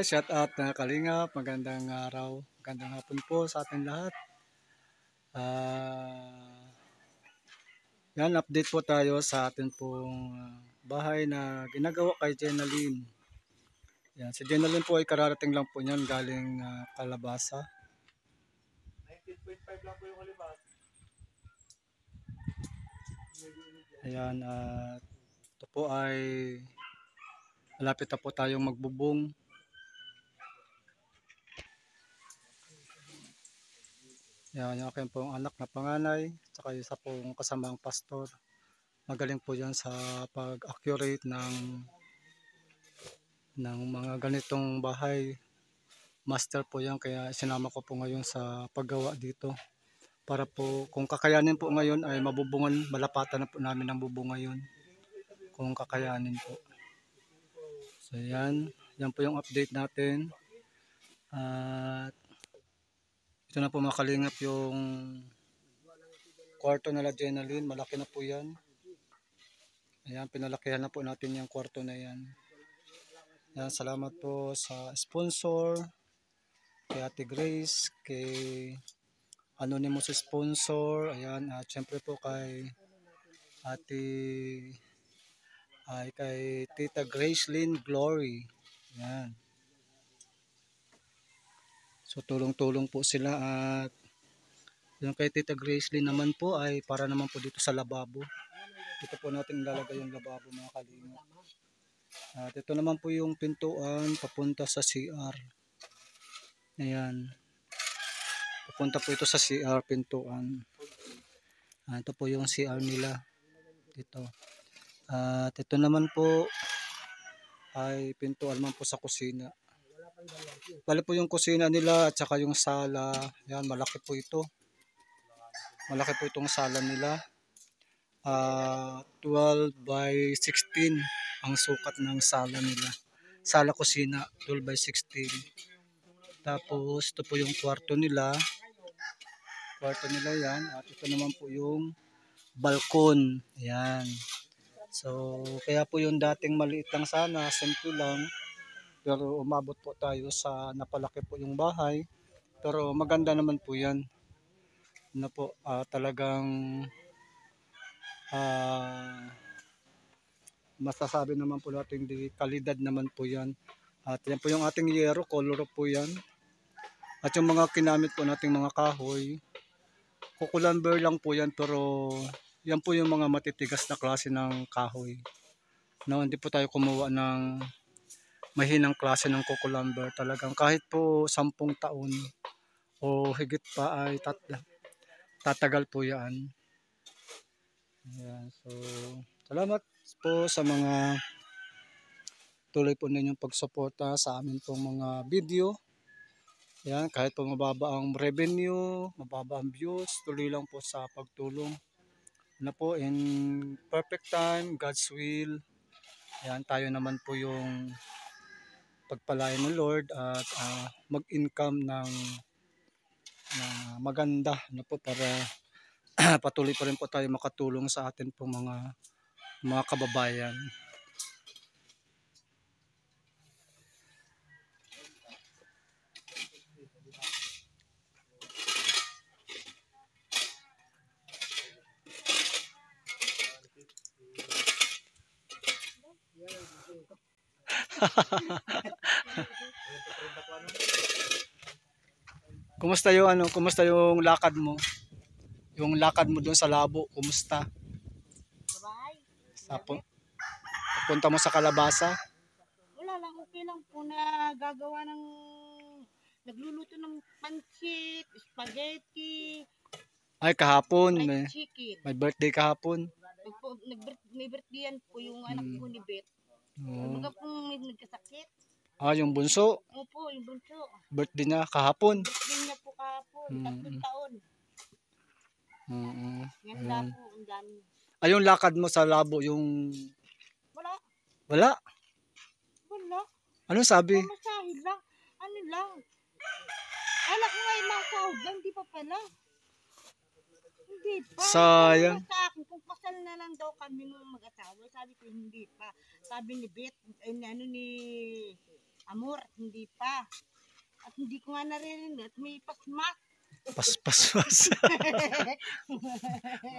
Hi, shout out na Kalingap. Magandang araw. Magandang hapon po sa ating lahat. Yan, update po tayo sa atin pong bahay na ginagawa kay Jenaline. Yan, si Jenaline po ay kararating lang po niyan galing Kalabasa. 19.5 lang po yung kalibas. Ayan, ito po ay malapit na po tayong magbubong. Yan, yung aking pong anak na panganay, saka isa pong kasamang pastor. Magaling po yan sa pag-accurate ng mga ganitong bahay. Master po yan, kaya sinama ko po ngayon sa paggawa dito. Para po, kung kakayanin po ngayon ay mabubungan, malapatan na po namin ang bubong ngayon. Kung kakayanin po. So yan po yung update natin. At ito na po makalingap yung kwarto nila Jenaline, malaki na po yan. Ayan, pinalakihan na po natin yung kwarto na yan. Ayan, salamat po sa sponsor, kay Ate Grace, kay Anonymous sponsor, ayan, at syempre po kay kay Tita Gracelyn Glory. Ayan. So tulong-tulong po sila, at yung kay Tita Gracelyn naman po ay para naman po dito sa lababo. Dito po natin ilalagay yung lababo, mga kalingap. At ito naman po yung pintuan papunta sa CR. Ayan. Papunta po ito sa CR pintuan. Ito po yung CR nila dito. At ito naman po ay pintuan naman po sa kusina. Bali po yung kusina nila at saka yung sala. Ayan, malaki po ito. Malaki po itong sala nila. 12 by 16 ang sukat ng sala nila. Sala kusina, 12 by 16. Tapos ito po yung kwarto nila. Kwarto nila yan. At ito naman po yung balkon. Ayan. So, kaya po yung dating maliit lang sana, simple lang. Pero umabot po tayo sa napalaki po yung bahay. Pero maganda naman po yan. Ano po, talagang masasabi naman po natin di kalidad naman po yan. At yan po yung ating yero, color po yan. At yung mga kinamit po nating mga kahoy, kukulamber lang po yan, pero yan po yung mga matitigas na klase ng kahoy. No, hindi po tayo kumuha ng mahinang klase ng kukulamber. Talagang kahit po 10 taon o higit pa ay tatagal po yan. Ayan, so salamat po sa mga tuloy po ninyong pagsuporta sa amin pong mga video. Ayan, kahit po mababa ang revenue, mababa ang views, tuloy lang po sa pagtulong. Ano po, in perfect time, God's will. Ayan, tayo naman po yung pagpalain ng Lord at mag-income ng maganda, ano po, para patuloy pa rin po tayo makatulong sa atin pong mga kababayan. Kumusta yung lakad mo? Yung lakad mo doon sa labo, kumusta? Punta mo sa Kalabasa? Wala lang, okay lang po na gagawa ng nagluluto ng pancit, spaghetti, Ay, kahapon fried chicken. may birthday kahapon. May birthday po yung anak ko ni Beth. Mga pong may nagkasakit. Yung bunso? Opo, yung bunso. Birthday niya kahapon? Birthday niya po kahapon, 3 taon. Yan lang po, ang dami. Ay, yung lakad mo sa labo, yung... Wala. Wala? Wala. Anong sabi? Masahid lang. Ano lang. Anak ko nga yung masahid lang, hindi pa pala. Hindi pa. Sayang. Sa akin, kung kasal na lang daw kami ng mag-asawa, sabi ko hindi pa. Sabi ni Beth, ano ni Amor, hindi pa. At hindi ko nga naririnig at may pasmak. Pas.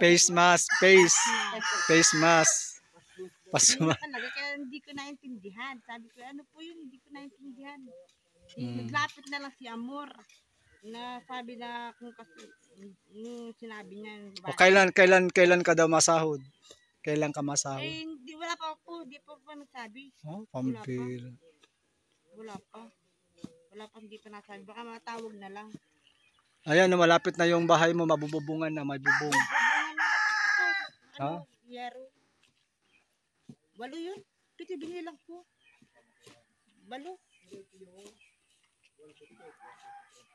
Face mask, face. Face mask. Yun Pasma. talaga, kaya hindi ko naintindihan. Sabi ko, ano po yun, hindi ko naintindihan. Hmm. Naglapit na lang si Amor. Na sabi na kung kasi, yung sinabi niya, yung O bata. kailan ka daw masahod? Kailan ka masahod? Eh, hindi, wala pa po, hindi pa nagsabi. Oh, Wala pa, pambira. wala pa. Wala pa, hindi pa nasabi. Baka matawag na lang. Ayan, malapit na yung bahay mo, mabububungan na, may bubong. Bubungan na ito, Ha? yero. Balo yun. Piti binilang po. Balo.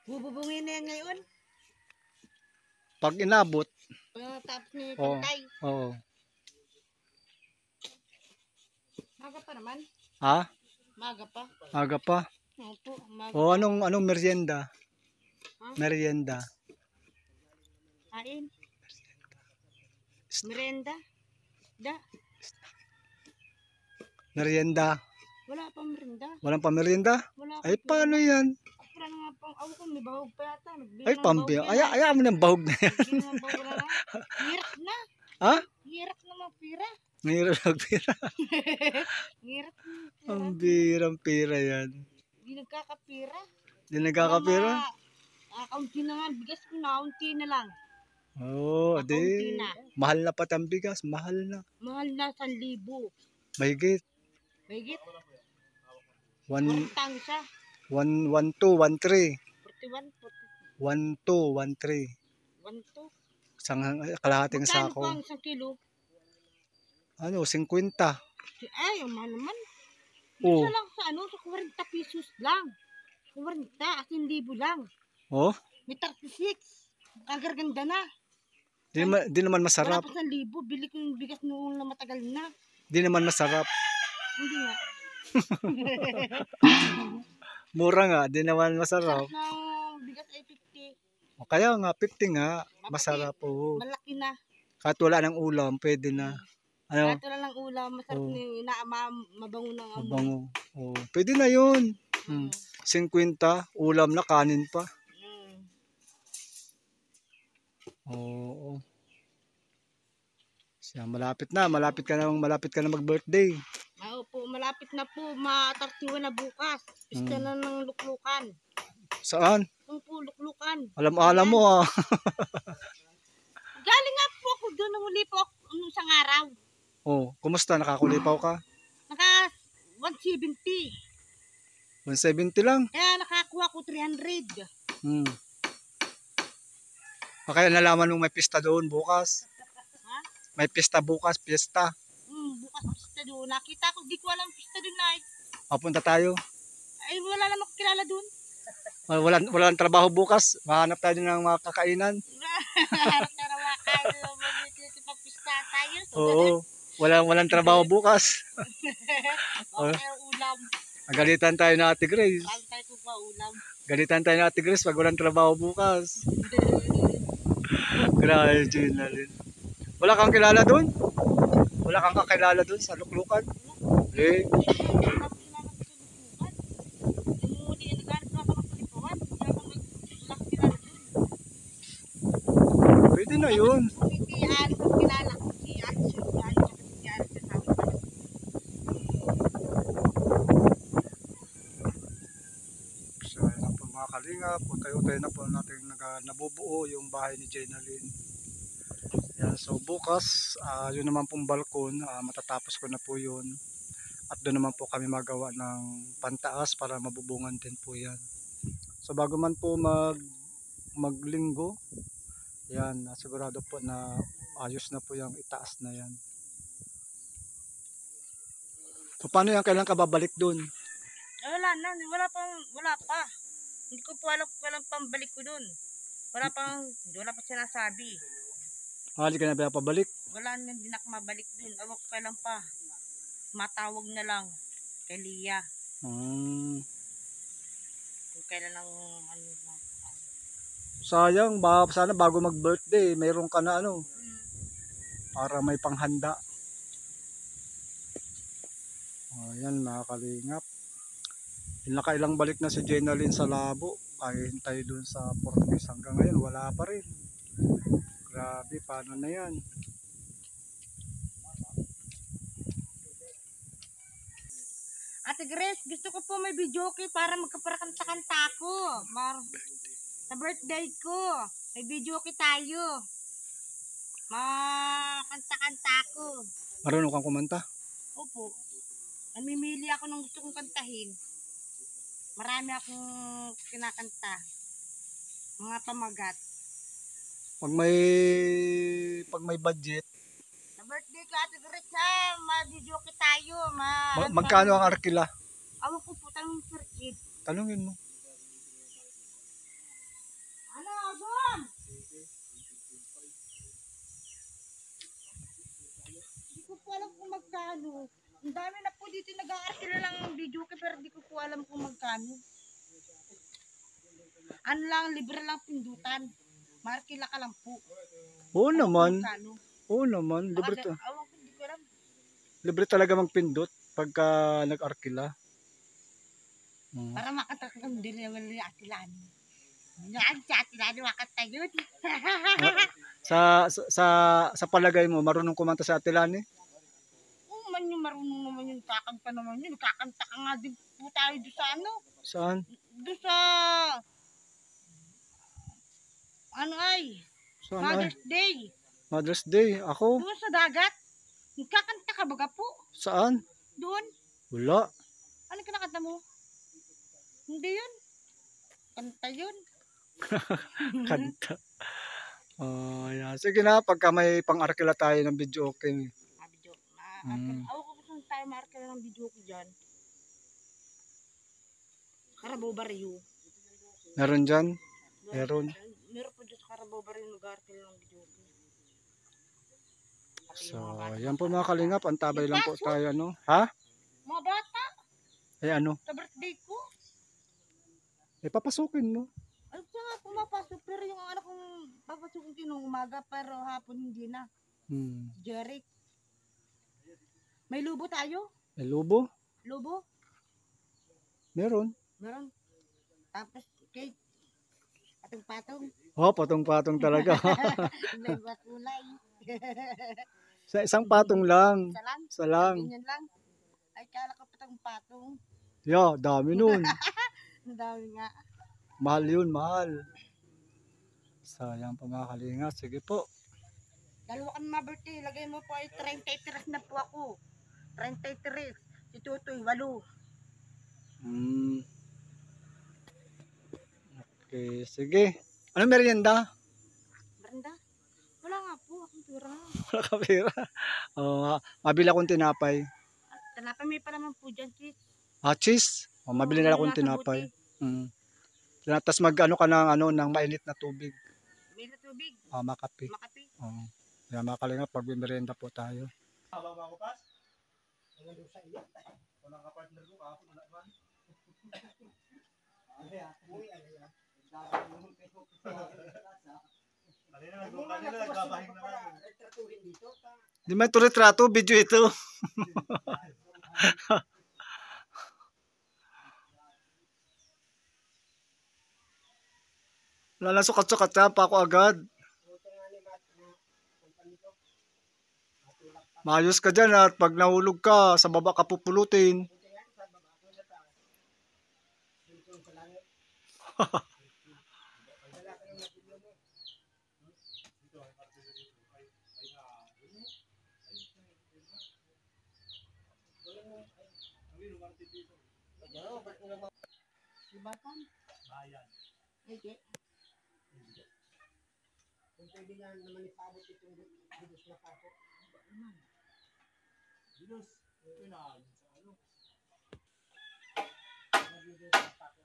Bububungin na yan ngayon. Pag inabot, Pagkatapos ni Oo. Pantay. oo. Maga pa naman. Ha? Maga pa. Aga pa. Opo, maga O pa. anong merienda? Ha? Merienda. Kain. Merenda. Da. Merienda. Wala pang merenda. Walang pamerienda? Wala Ay, pang paano yan? wala na nga pang ako may bahog pa yata. Ay, pambiya. Aya mo ng bahog na yan. Hindi na bahog na. Hirap na. Ha? Hirap na mapira. Mahirap magpira. Hirap na mapira. Ang birang pira yan. Hindi nagkakapira. Di nagkakapira? Kaunti na nga. Bigas ko na. Kaunti na lang. Oo, Kaunti di. na. Mahal na pati ang bigas. Mahal na. Mahal na 1,000. Mahigit. Mahigit. 1, Portang siya. 1, 1, 2, 1, 3. 41, 1, 2, 1, 3. 1, 2. Isang kalahating Magkano sako. po ang 1 kilo? Ano, 50. Ay, ang mahal naman. Oo. Isa lang sa ano, sa 40 pesos lang. 40, as in libo lang. Oh, May 36. Ang ganda na. di naman Wala masarap. pa 1,000. Bili ko yung bigas noong na matagal na. Di naman masarap. Hindi nga. Mura nga, di naman masarap. Sarap ng bigas ay 50. O kaya nga, 50 nga. Mapati. Masarap po. Malaki na. Kahit wala ng ulam, pwede na. Ano? Kahit wala lang ulam, masarap Oo. na yung mabango ng amoy. Mabango. Oh, pwede na yun. Mm. 50, ulam na, kanin pa. Mm. Oo. Siya, malapit na mag-birthday. Oo po, malapit na po, ma-31 na bukas. Pista na ng luklukan. Saan? Kung po, luklukan. Alam mo ah. Galing nga po ako doon, namuli po ako nung isang araw. Oh, kumusta? Nakakulipaw ka? Naka 170. 170 lang. Kaya nakakuha ko 300. Hmm. O kaya nalaman mo may pista doon bukas. Ha? May pista bukas, pista. Bukas pista doon. Nakita ko, di ko alam pista doon na. Papunta tayo. Ay, wala naman ko kilala doon. Walang trabaho bukas. Mahanap tayo ng mga kakainan. Harap na naman kayo naman dito pag pista tayo. So, Oo. Walang trabaho bukas. ganun. Okay, ulam. Galitan tayo na Ate Grace. Kantay ko pa ulam. Galitan tayo na Ate Grace pag walang trabaho bukas. Grabe, Ginaline. Wala kang kilala doon? Wala kang kakilala doon sa luklukan? Eh, pwede na yun. So, ayun po mga kalingap, tayo na po natin nabubuo yung bahay ni Ginaline. Yan, so bukas, yun naman pong balkon, matatapos ko na po yun. At doon naman po kami magawa ng pantaas para mabubungan din po yan. So bago man po maglinggo, yan, sigurado po na ayos na po yung itaas na yan. So paano yan, kailan ka babalik doon? Wala na, wala pa. Hindi ko po alam kung kailan pambalik ko dun. Wala pa sinasabi. Hindi ka na ba pabalik? Wala na, hindi na ako mabalik dun. Awag ko kailan pa. Matawag na lang kay Lia. Kung kailan ang ano na. Sayang, sana bago mag-birthday, mayroon ka na ano, para may panghanda. Ayan mga kalingap. Nakailang balik na si Jenalyn sa labo. Ay hintay dun sa Fortis. Hanggang ngayon wala pa rin. Grabe, paano na yan? Ate Grace, gusto ko po may videoke para magkaparakanta-kanta ako. Sa birthday ko, may videoke tayo. Makanta-kanta ako. Marunong kang kumanta? Opo. Namimili ako ng gusto kong kantahin. Marami akong kinakanta. Mga pamagat. Pag may budget, Sa birthday ko, Ate Grace, ha? Ma-videoke tayo. magkano ang arkila? Awan ko po, tanong Sir Kid. Tanungin mo. Ano, Agom? Hindi ko po alam kung magkano. Ang dami na po dito nag-aarkila lang ng video ko pero di ko po alam kung magkano. Ano lang, libre lang pindutan. Markila ka lang po. Oo naman. Magkano? Oo naman. Libre, Awan ko, di ko alam. libre talaga magpindot pagka nag-arkila. Para makanta ka din naman yung atilan. Yan, sa atilan, makanta yun. Sa palagay mo, marunong kumanta sa Atilani? Kung man yung marunong naman yung kakanta naman yun. Kakanta ka nga din po tayo doon sa ano. Saan? Doon sa ano ay Saan ay? Mother's Day. Mother's Day. Ako? Doon sa dagat. Nagkakanta ka baga po? Saan? Doon. Wala. Ano kinakanta mo? Hindi yun. Kanta yun. Kanta. Yan. Sige na, pagka may pang-arkila tayo ng video, okay. Video. Mm. Ako ko gusto tayo marka ng video ko dyan. Carabao Barrio. Meron dyan? Meron. Meron po dyan sa Carabao Barrio nag-arkila ng video ko. So, yan po mga kalingap. Antabay lang po tayo, ano? Ha? Mga bata, Eh, ano? sa birthday ko. Eh, papasukin mo. Ay, siya nga pumapasok. Pero yung anak kong papasukin ko nung umaga, pero hapon hindi na. Hmm. Jeric. May lubo tayo? Eh, lubo? Lubo? Meron. Meron. Tapos cake. Patong-patong. Oh, patong-patong talaga. May batulay. Sa isang patong lang. Isa lang? Isa lang. Ganyan lang. Ay, kala ko patong-patong. Yeah, dami nun. Ang dami nga. Mahal yun, mahal. Sayang pa mga kalingap. Sige po. Dalawa kami ma-birthday. Lagay mo po ay 33 na po ako. 33. Si Tutoy, 8. Hmm. Okay, sige. Ano merienda? Brenda? Wala nga po. Akong pera. Wala ka pera. Mabili akong tinapay. At talapay may pa naman po dyan, sis. Cheese. Mabili na akong tinapay. Tapos mag-ano ka ng, ng mainit na tubig. May na tubig. Makape. Makape. Kaya mga kalingap, pag merienda po tayo. Di may retrato, video ito. Wala na sukat-sukat na pa ako agad. Maayos ka dyan at pag nahulog ka, sa baba ka pupulutin. Libatan. Bayan. Hindi. Kung pwede nga naman ipabot itong bilos na pako. Bilos. Ito na. Ano? Bilos na pako.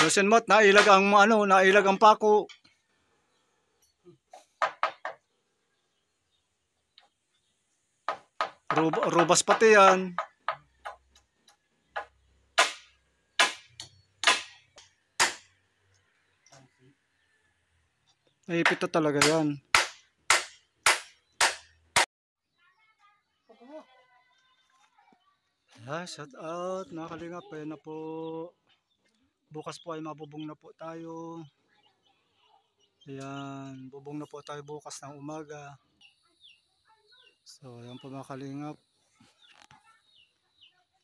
Lusin mo't nailag ang pako. Rubas pati yan. Ay, pito talaga yan. Shout out mga kalingap. Ayan na po. Bukas po ay mabubong na po tayo. Ayan, bubong na po tayo bukas ng umaga. So, ayan po mga kalingap.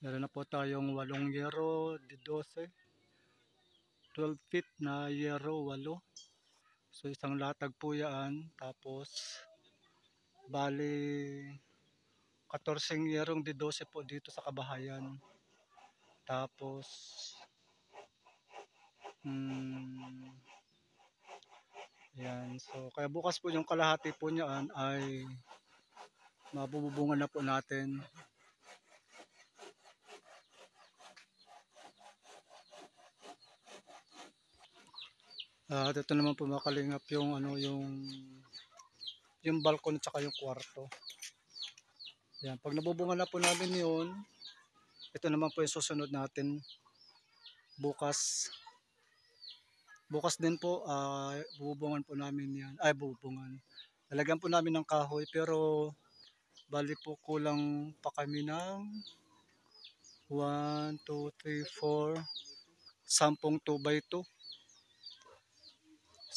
Meron na po tayong 8 yero, di 12. 12 feet na yero, 8. So, isang latag po yan. Tapos, bali, 14 yerong di 12 po dito sa kabahayan. Tapos, yan. So, kaya bukas po yung kalahati po niyan ay mabubungan na po natin. At ito naman po mga kalingap yung yung balkon at saka yung kwarto. Yan, pag nabubungan na po namin yun, ito naman po yung susunod natin bukas. Bukas din po, bubungan po namin yan. Ay, bubungan. Lalagyan po namin ng kahoy pero bali po kulang pa kami ng 1, 2, 3, 4, 10 2x2.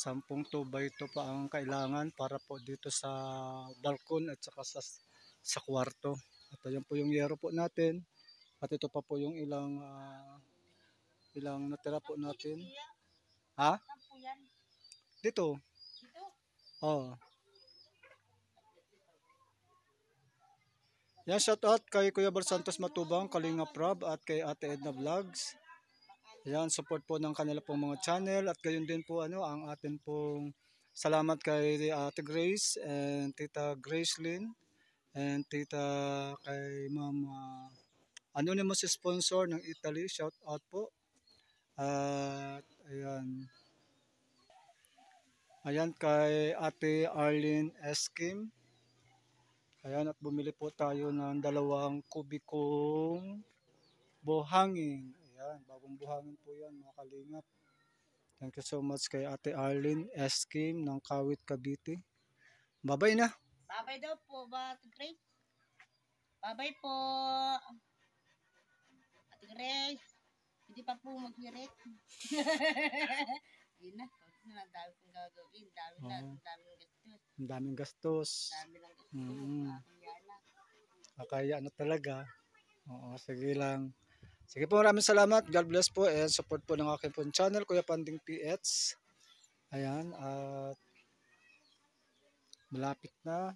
10 2x2 pa ang kailangan para po dito sa balkon at saka sa kwarto. At ayan po yung yero po natin. At ito pa po yung ilang natira po natin. Ha? Saan po yan? Dito. Dito? Oh. Yan, shout out kay Kuya Bal Santos Matubang, Kalinga Prab at kay Ate Edna Vlogs. Yan, support po ng kanila pong mga channel at gayon din po ang atin pong salamat kay Ate Grace and Tita Gracelyn and Tita kay Mama anonymous sponsor ng Italy, shout out po. At ayan. Ayan kay Ate Arlene Eskim. Ayan, at bumili po tayo ng 2 kubikong buhangin. Ayan, bagong buhangin po yan mga kalingap. Thank you so much kay Ate Arlene Eskim ng Kawit, Cavite. Babay na. Babay daw po ba, Ate Grace? Babay po. Ate Grace, hindi pa po mag-hirit. Yun na. Ang dami kong gagawin. Ang daming gastos. Ang daming gastos. Dami lang gastos. Mm. Akong Kaya ano talaga. Oo, sige lang. Sige po, maraming salamat. God bless po and support po ng aking pong channel, Kuya Panding PH. Ayan, at malapit na.